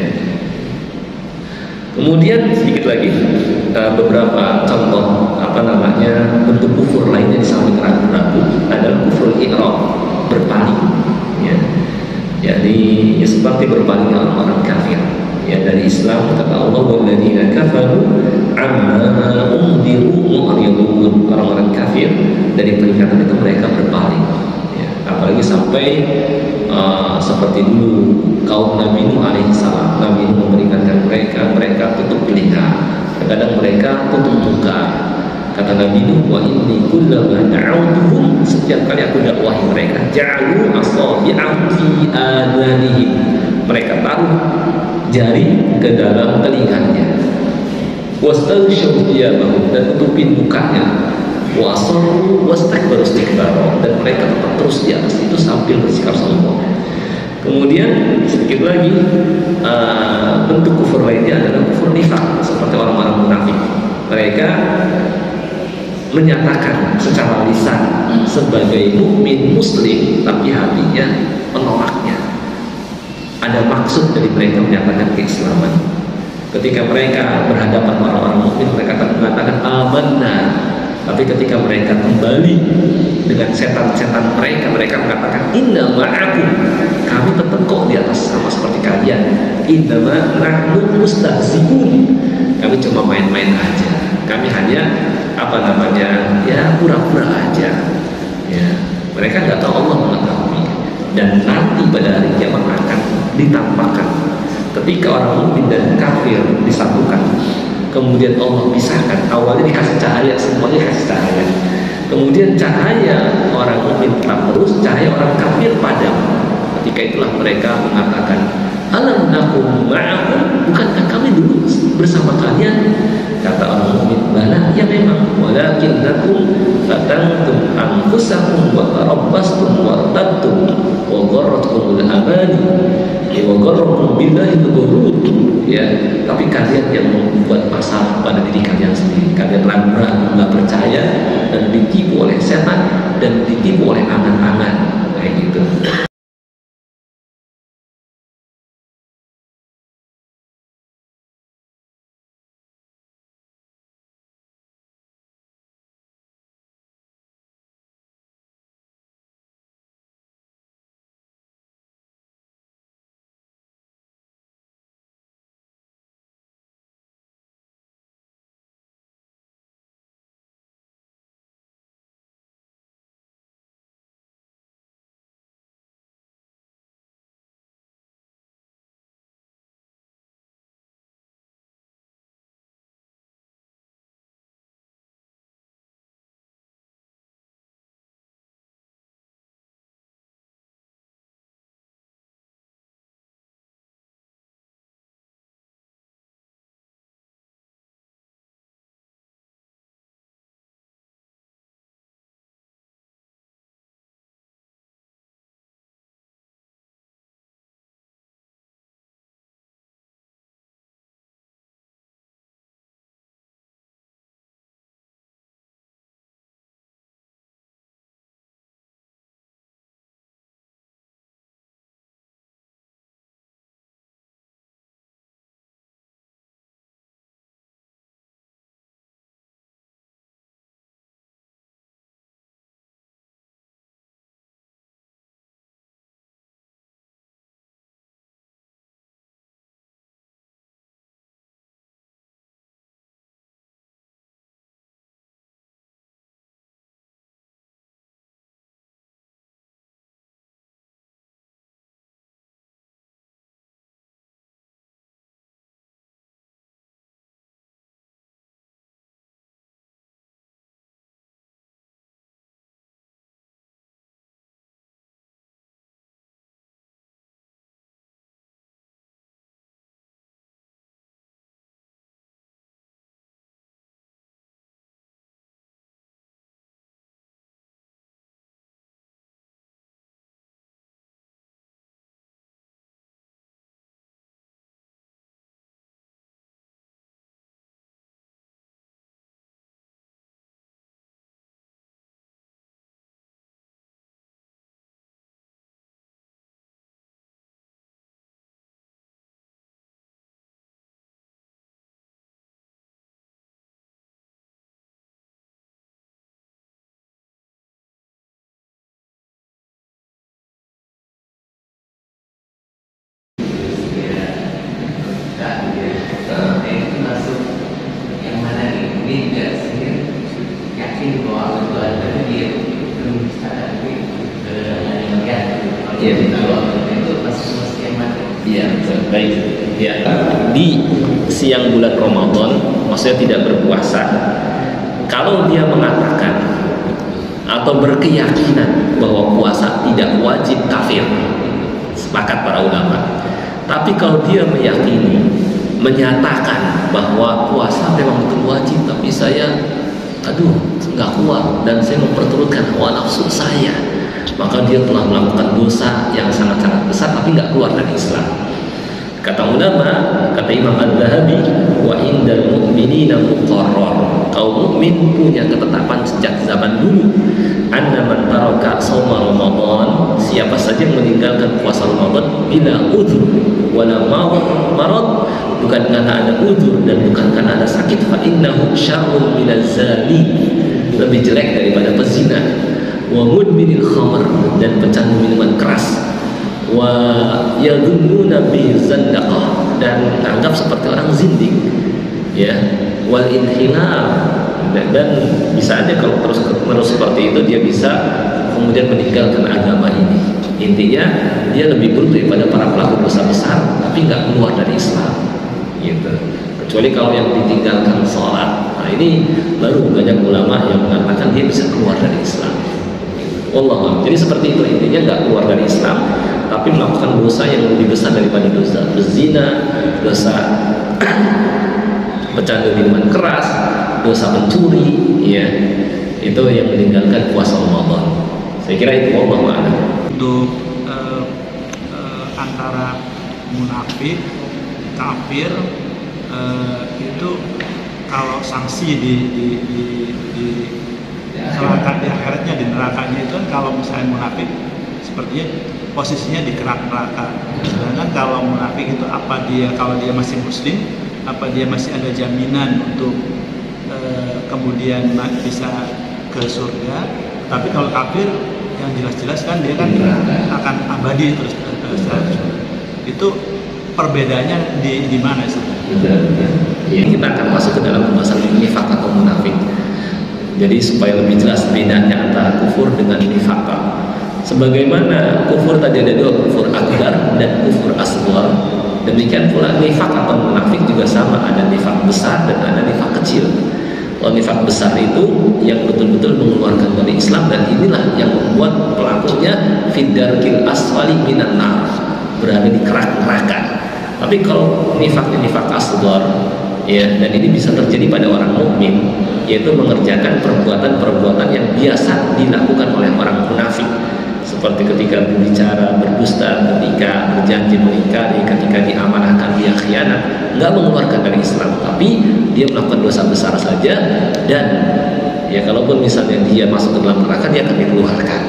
Kemudian sedikit lagi beberapa contoh bentuk kufur lainnya di samping ragu-ragu adalah kufur i'rad, berpaling, ya. Jadi ya seperti berpalingnya orang-orang kafir, ya, dari Islam. Kata Allah walladzina kafaru amma unziru mu'ridun, orang-orang kafir dari peringatan itu mereka berpaling, ya. Apalagi sampai seperti dulu kaum Nabi Nuh alaihissalam, Nabi Nuh memperingatkan mereka tutup telinga, kadang mereka tutup muka. Kata Nabi Nuh, wa inni kullama da'awtuhum, setiap kali aku dakwahi mereka, ja'alu asabi'ahum fi adanihim, mereka taruh jari ke dalam telinganya, wastaghshaw thiyabahum, dan tutupin mukanya, wa asarru wastakbaru istikbara, dan mereka tetap terus di atas itu sambil bersikap sombong. Kemudian sedikit lagi bentuk kufur lainnya adalah kufur nifaq, seperti orang-orang munafik. Mereka menyatakan secara lisan sebagai mukmin muslim, tapi hatinya menolaknya. Ada maksud dari mereka menyatakan keislaman. Ketika mereka berhadapan orang-orang mukmin, mereka akan mengatakan amanna, tapi ketika mereka kembali dengan setan-setan mereka, mereka mengatakan inna ma'akum, kami tetap kok di atas sama seperti kalian, inna nahnu mustahzi'un, kami cuma main-main aja, kami hanya ya pura-pura aja, ya. Mereka nggak tahu Allah mengetahui, dan nanti pada hari kiamat akan ditampakkan ketika orang mukmin dan kafir disatukan, kemudian Allah pisahkan. Awalnya dikasih cahaya, semuanya dikasih cahaya, kemudian cahaya orang mukmin tetap terus, cahaya orang kafir padam. Ketika itulah mereka mengatakan alam nakum ma'akum, bukankah kami dulu bersama kalian? Kata orang mukmin, bala, ya memang, walakinnakum fatantum anfusakum wa tarabbastum wa tartabtum wa gharratkumul amani wa gharrakum billahi al-ghurur, ya, tapi kalian yang membuat masalah pada diri kalian sendiri. Kalian ragu-ragu, nggak percaya, dan ditipu oleh setan dan ditipu oleh angan-angan, kayak gitu. Ya, baik. Ya, di siang bulan Ramadan, maksudnya tidak berpuasa. Kalau dia mengatakan atau berkeyakinan bahwa puasa tidak wajib, kafir. Sepakat para ulama. Tapi kalau dia meyakini, menyatakan bahwa puasa memang betul wajib, tapi saya nggak kuat dan saya memperturutkan hawa nafsu saya, maka dia telah melakukan dosa yang sangat-sangat besar tapi nggak keluar dari Islam. Kata ulama, kata Imam Al-Dhahabi, wa indal mu'minina muqarrar, kaum mukmin punya ketetapan sejak zaman dulu, anna man taraka shauma Ramadan, siapa saja yang meninggalkan puasa Ramadan bila udzur wala marad, bukan karena ada udzur dan bukan karena ada sakit, fa innahu syarrun minaz zali, lebih jelek daripada pezina, wa mudminil khamr, dan pecandu minuman keras, wa yadhunnuna bi zandaqah, dan anggap seperti orang zindik, ya, wal inhilal, dan bisa aja kalau terus seperti itu dia bisa kemudian meninggalkan agama ini. Intinya dia lebih buruk daripada para pelaku dosa besar tapi nggak keluar dari Islam, gitu. Kecuali kalau yang ditinggalkan sholat, nah ini baru banyak ulama yang mengatakan dia bisa keluar dari Islam. Allah, jadi seperti itu, intinya nggak keluar dari Islam tapi melakukan dosa yang lebih besar daripada dosa berzina, dosa pecandu minuman keras, dosa mencuri, ya, itu yang meninggalkan puasa Ramadan. Saya kira itu Allah ma'ala. Untuk antara munafik, kafir, itu kalau sanksi di selangkah di akhiratnya, di nerakanya itu kan, kalau misalnya munafik sepertinya posisinya di kerak neraka. Sedangkan kalau munafik itu kalau dia masih muslim, apa dia masih ada jaminan untuk kemudian bisa ke surga. Tapi kalau kafir yang jelas-jelas kan dia kan akan abadi terus. Itu perbedaannya di mana sih? Kita akan masuk ke dalam pembahasan nifaq atau munafik. Jadi supaya lebih jelas bedanya antara kufur dengan nifaq. Sebagaimana kufur tadi ada dua, kufur akbar dan kufur asghar. Demikian pula nifaq atau munafik juga sama, ada nifaq besar dan ada nifaq kecil. Kalau nifaq besar itu yang betul-betul mengeluarkan dari Islam, dan inilah yang membuat pelakunya fiddarkil asfali minan nar, berada di kerak neraka. Tapi kalau nifaqnya nifaq asghar, ya, dan ini bisa terjadi pada orang mukmin, yaitu mengerjakan perbuatan-perbuatan yang biasa dilakukan oleh orang munafik, seperti ketika berbicara berdusta, ketika berjanji mengingkari, ketika diamanahkan dia khianat, nggak mengeluarkan dari Islam, tapi dia melakukan dosa besar saja, dan ya kalaupun misalnya dia masuk ke dalam neraka, dia akan dikeluarkan.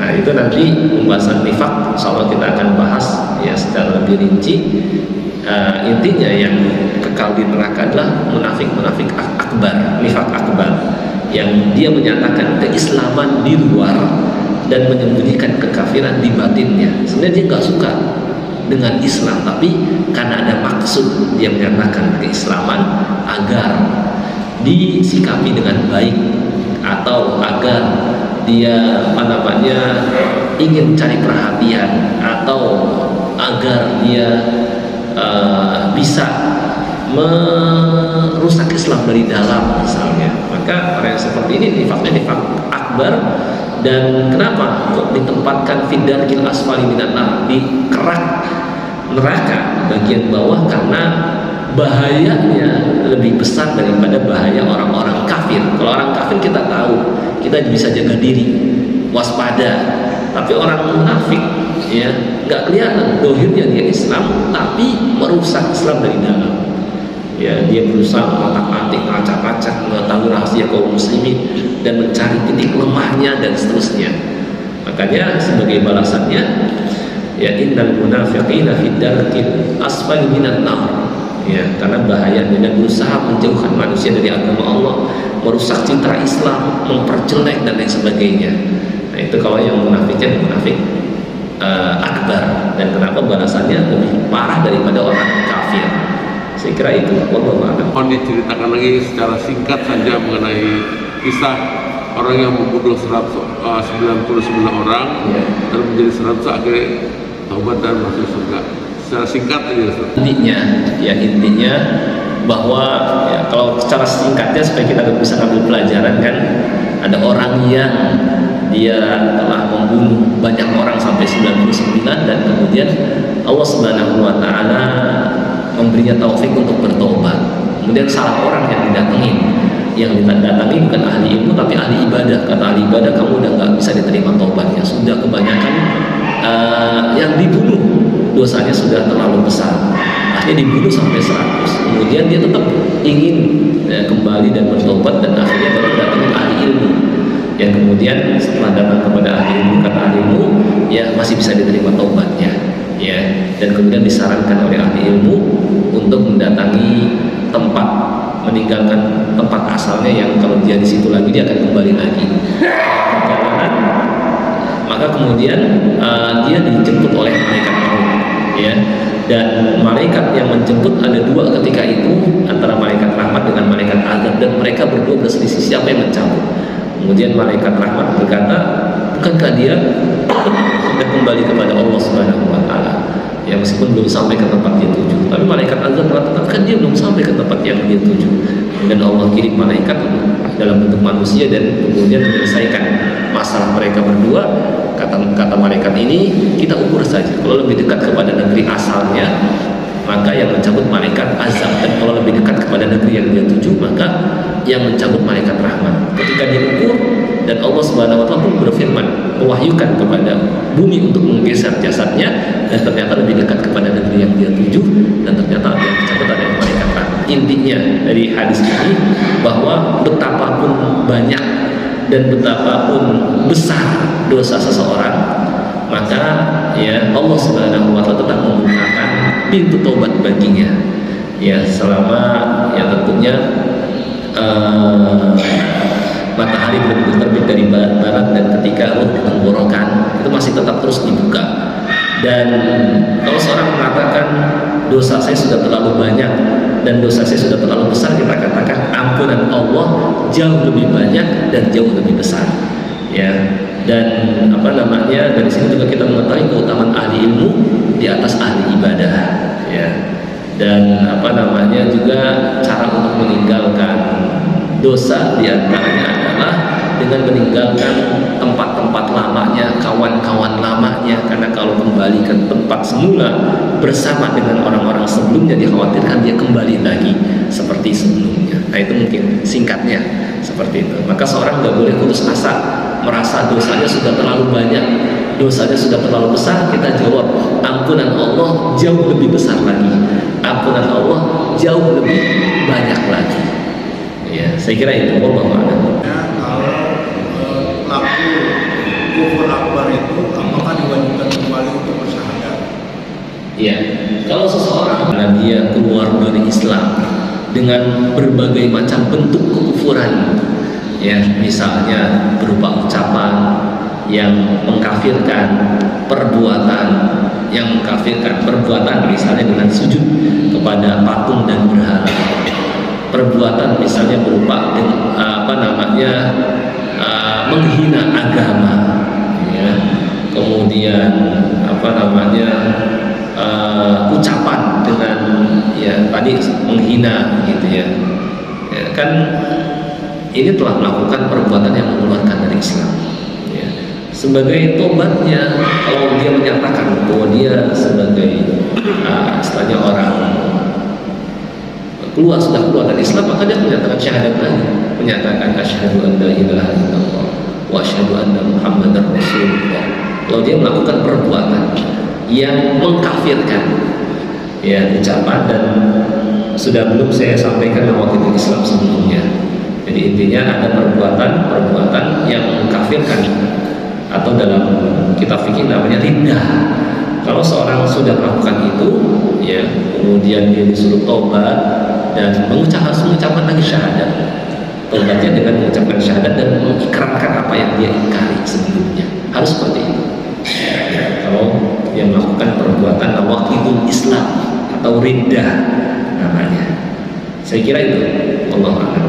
Nah itu nanti pembahasan nifaq, insyaallah kita akan bahas ya secara lebih rinci. Intinya yang kekal di neraka adalah munafik akbar, nifaq akbar, yang dia menyatakan keislaman di luar dan menyembunyikan kekafiran di batinnya. Sebenarnya dia nggak suka dengan Islam, tapi karena ada maksud dia menyatakan keislaman agar disikapi dengan baik, atau agar dia ingin cari perhatian, atau agar dia bisa merusak Islam dari dalam misalnya. Maka orang yang seperti ini nifaqnya nifaq akbar. Dan kenapa kok ditempatkan fiddarkil asfali minan nar, di kerak neraka bagian bawah? Karena bahayanya lebih besar daripada bahaya orang-orang kafir. Kalau orang kafir kita tahu, kita bisa jaga diri, waspada. Tapi orang munafik, ya, nggak kelihatan dohirnya dia Islam, tapi merusak Islam dari dalam. Ya, dia berusaha mengotak-atik, ngacak-ngacak, mengetahui rahasia kaum muslimin dan mencari titik lemahnya dan seterusnya. Makanya sebagai balasannya, ya, innal munafiqina fid darkil asfali minan nar. Ya, karena bahayanya dan berusaha menjauhkan manusia dari agama Allah, merusak citra Islam, memperjelek dan lain sebagainya. Nah itu kalau yang munafiknya munafik akbar. Dan kenapa balasannya lebih parah daripada orang kafir? Saya kira itu. Wallahu a'lam. Mohon diceritakan lagi secara singkat saja mengenai kisah orang yang membunuh 99 orang, ya, dan menjadi 100 akhirnya taubat dan masuk surga. Secara singkat aja Ustaz. Intinya bahwa ya, kalau secara singkatnya supaya kita bisa ambil pelajaran kan, ada orang yang dia telah membunuh banyak orang sampai 99 dan kemudian Allah Subhanahu wa taala memberinya taufik untuk bertobat. Kemudian salah orang yang didatangi bukan ahli ilmu tapi ahli ibadah. Kata ahli ibadah, kamu udah nggak bisa diterima tobatnya, sudah kebanyakan yang dibunuh, dosanya sudah terlalu besar. Akhirnya dibunuh sampai 100. Kemudian dia tetap ingin kembali dan bertobat, dan akhirnya baru datang ahli ilmu. Yang kemudian setelah datang kepada ahli ilmu, kata ahli ilmu, ya masih bisa diterima tobatnya, ya. Dan kemudian disarankan oleh ahli ilmu untuk mendatangi tempat, meninggalkan tempat asalnya yang kalau dia di situ lagi dia akan kembali lagi. Perjalanan, maka kemudian dia dijemput oleh malaikat maut, ya. Dan malaikat yang menjemput ada dua ketika itu, antara malaikat rahmat dengan malaikat azab, dan mereka berdua berselisih siapa yang mencabut. Kemudian malaikat rahmat berkata, bukankah dia sudah kembali kepada Allah Subhanahu wa taala? Ya, meskipun belum sampai ke tempat dia tuju. Tapi malaikat azab mengatakan dia belum sampai ke tempat yang dia tuju. Dan Allah kirim malaikat dalam bentuk manusia dan kemudian menyelesaikan masalah mereka berdua. Kata malaikat ini, kita ukur saja. Kalau lebih dekat kepada negeri asalnya, maka yang mencabut malaikat azab, dan kalau lebih dekat kepada negeri yang dia tuju, maka yang mencabut malaikat rahmat. Ketika diukur, dan Allah Subhanahu wa taala pun berfirman, mewahyukan kepada bumi untuk menggeser jasadnya, dan ternyata lebih dekat kepada negeri yang dia tuju, dan ternyata yang mencabut adalah malaikat rahmat. Intinya dari hadis ini bahwa betapapun banyak dan betapapun besar dosa seseorang, maka ya Allah Subhanahu wa taala tetap membukakan pintu tobat baginya, ya, selama ya tentunya matahari belum terbit dari barat dan ketika ruh tenggorokan itu masih tetap terus dibuka. Dan kalau seorang mengatakan dosa saya sudah terlalu banyak dan dosa saya sudah terlalu besar, kita katakan ampunan Allah jauh lebih banyak dan jauh lebih besar, ya. Dan dari sini juga kita mengetahui keutamaan ahli ilmu di atas ahli ibadah, ya. Dan juga cara untuk meninggalkan dosa diantaranya adalah dengan meninggalkan tempat-tempat lamanya, kawan-kawan lamanya, karena kalau kembali ke tempat semula bersama dengan orang-orang sebelumnya, dikhawatirkan dia kembali lagi seperti sebelumnya. Nah, itu mungkin singkatnya seperti itu. Maka seorang nggak boleh putus asa, merasa dosanya sudah terlalu banyak, dosanya sudah terlalu besar. Kita jawab, ampunan Allah jauh lebih besar lagi, ampunan Allah jauh lebih banyak lagi. Ya, saya kira itu. Wallahu a'lam. Kalau pelaku kufur akbar itu apakah diwajibkan kembali untuk bersyahadat? Ya, kalau seseorang dia keluar dari Islam dengan berbagai macam bentuk kekufuran, ya, misalnya berupa ucapan yang mengkafirkan, perbuatan yang mengkafirkan, perbuatan misalnya dengan sujud kepada patung dan berhala, perbuatan misalnya berupa menghina agama, ya. Kemudian ucapan dengan ya tadi menghina gitu, ya. Ya kan, ini telah melakukan perbuatan yang mengeluarkan dari Islam, ya. Sebagai tobatnya, kalau dia menyatakan bahwa dia sebagai istilahnya orang sudah keluar dari Islam, maka dia menyatakan syahadat lagi, menyatakan asyhadu an la ilaha illallah wa asyhadu anna muhammadar rasulullah. Kalau dia melakukan perbuatan yang mengkafirkan, ya, ucapan, dan sudah belum saya sampaikan waktu itu Islam sebelumnya. Jadi intinya ada perbuatan yang mengkafirkan, atau dalam kitab fikih namanya riddah. Kalau seorang sudah melakukan itu, ya, kemudian dia disuruh taubat dan mengucapkan lagi syahadat. Taubatnya dengan mengucapkan syahadat dan mengikrarkan apa yang dia ingkari sebelumnya. Harus seperti itu. Ya, kalau dia melakukan perbuatan nawaqidul Islam atau riddah namanya. Saya kira itu. Wallahu a'lam.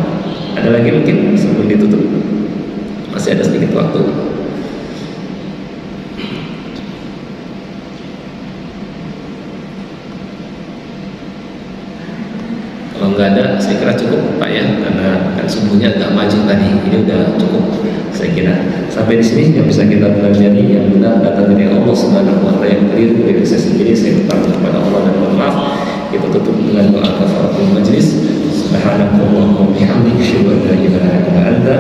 Ada lagi mungkin sebelum ditutup? Masih ada sedikit waktu. Kalau nggak ada, saya kira cukup Pak ya, karena kan subuhnya agak maju tadi. Ini udah cukup, saya kira. Sampai di sini yang bisa kita pelajari, yang benar datang dari Allah Subhanahu wa Ta'ala, yang keliru dari saya sendiri. Saya minta kepada Allah dan mohon maaf. Kita tutup dengan doa kafaratul majlis. Subhanakallahumma wa bihamdika, asyhadu an la ilaha illa anta,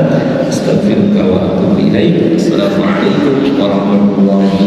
astaghfiruka wa atubu ilaik. Assalamualaikum warahmatullahi wabarakatuh.